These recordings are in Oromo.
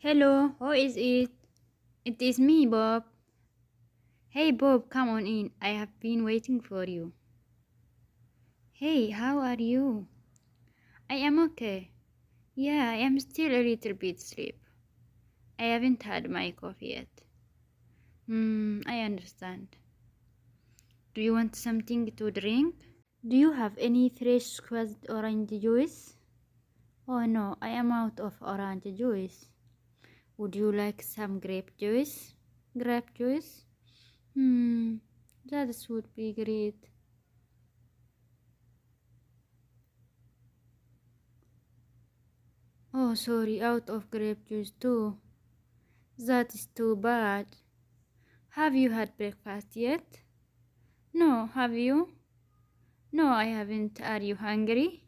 Hello, who is it? It is me, Bob. Hey, Bob, come on in. I have been waiting for you. Hey, how are you? I am okay. Yeah, I am still a little bit asleep. I haven't had my coffee yet. I understand. Do you want something to drink? Do you have any fresh squeezed orange juice? Oh no, I am out of orange juice. Would you like some grape juice? Grape juice? That would be great. Oh, sorry, out of grape juice too. That is too bad. Have you had breakfast yet? No, have you? No, I haven't. Are you hungry?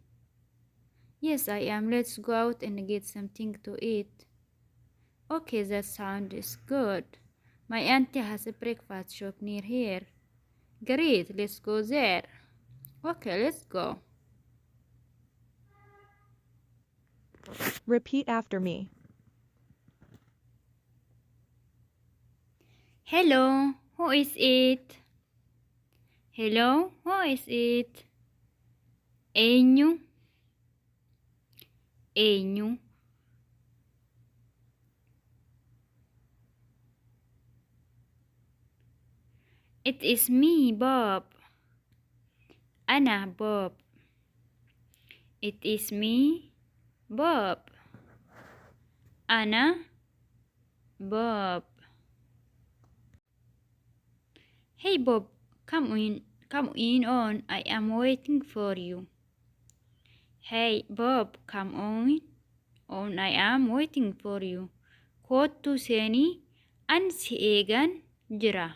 Yes, I am. Let's go out and get something to eat. Okay, that sounds good. My auntie has a breakfast shop near here. Great, let's go there. Okay, let's go. Repeat after me. Hello, who is it? Hello, who is it? Eenyu? Eenyu? It is me, Bob. Ana Bob. It is me, Bob. Ana Bob. Hey Bob, come in on. I am waiting for you. Hey Bob, come on. I am waiting for you. Kottu seeni an si eegan jira.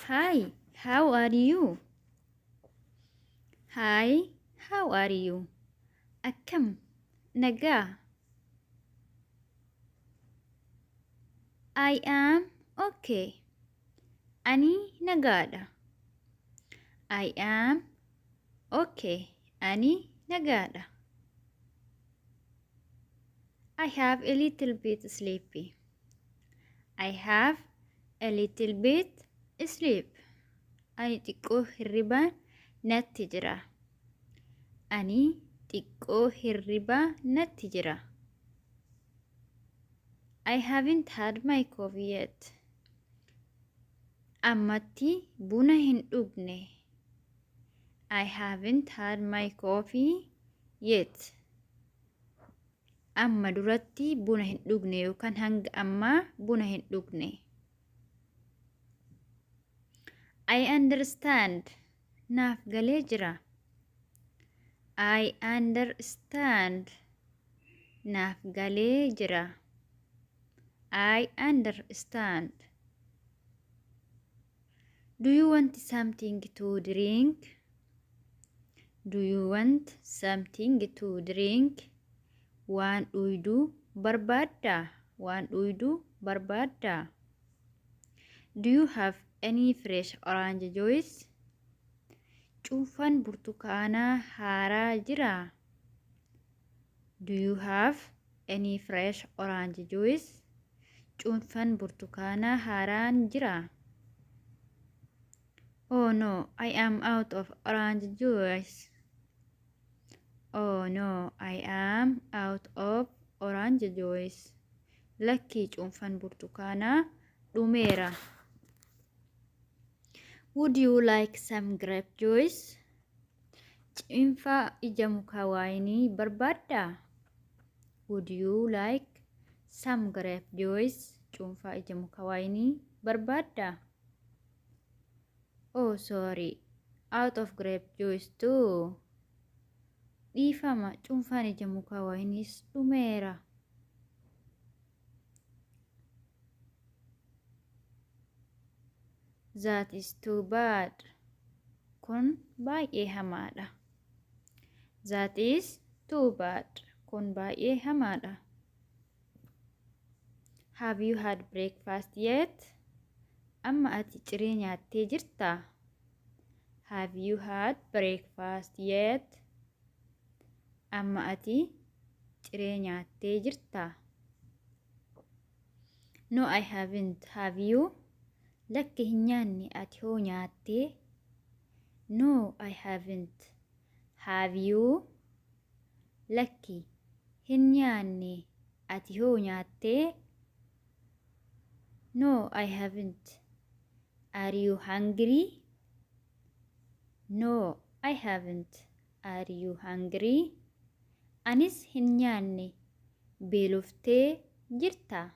Hi, how are you? Hi, how are you? Akkam, nagaa. I am okay. Ani nagaadha. I am okay. Ani nagaadha. I have a little bit sleepy. I have a little bit sleep. Ani xiqqoo hirribaa natti jira. Ani xiqqoo hirribaa natti jira. I haven't had my coffee yet. Ammatti buna hin dhugne. I haven't had my coffee yet. Amma duratti buna hin dhugne yookaan hanga ammaa buna hin dhugne. I understand. Naaf galee jira. I understand. Naaf galee jira. I understand. Do you want something to drink? Do you want something to drink? Waan dhuyduu barbaaddaa? Waan dhuyduu barbaaddaa? Do you have any fresh orange juice? Cuunfaan burtukaanaa haaraa jiraa? Do you have any fresh orange juice? Cuunfaan burtukaanaa haaraan jiraa? Oh no, I am out of orange juice. Oh no, I am out of orange juice. Lakkii cuunfaan burtukaanaa dhumeera. Would you like some grape juice? Cuunfaa ija mukaa waayinii barbaaddaa? Would you like some grape juice? Cuunfaa ija mukaa waayinii barbaaddaa? Oh sorry, out of grape juice too. Dhiifama, cuunfaan ija mukaa waayiniis dhumeera. That is too bad. Kun baay'ee hamaadha. That is too bad. Kun baay'ee hamaadha. Have you had breakfast yet? Amma ati ciree nyaattee jirtaa? Have you had breakfast yet? Amma ati ciree nyaattee jirtaa? No, I haven't. Have you? Lakki hin nyaanne. Ati hoo nyaattee? No, I haven't. Have you? Lakki hin nyaanne. Ati hoo nyaattee? No, I haven't. Are you hungry? No, I haven't. Are you hungry? Anis hin nyaanne. Beeloftee jirtaa?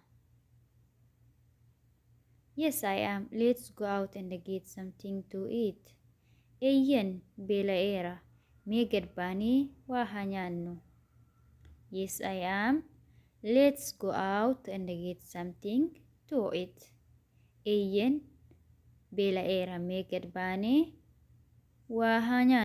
Yes, I am. Let's go out and get something to eat. Eeyyan beela'eera. Mee gad baanee waa haa nyaannu. Yes, I am. Let's go out and get something to eat. Eeyyan beela'eera. Mee gad baanee waa haa nyaannu.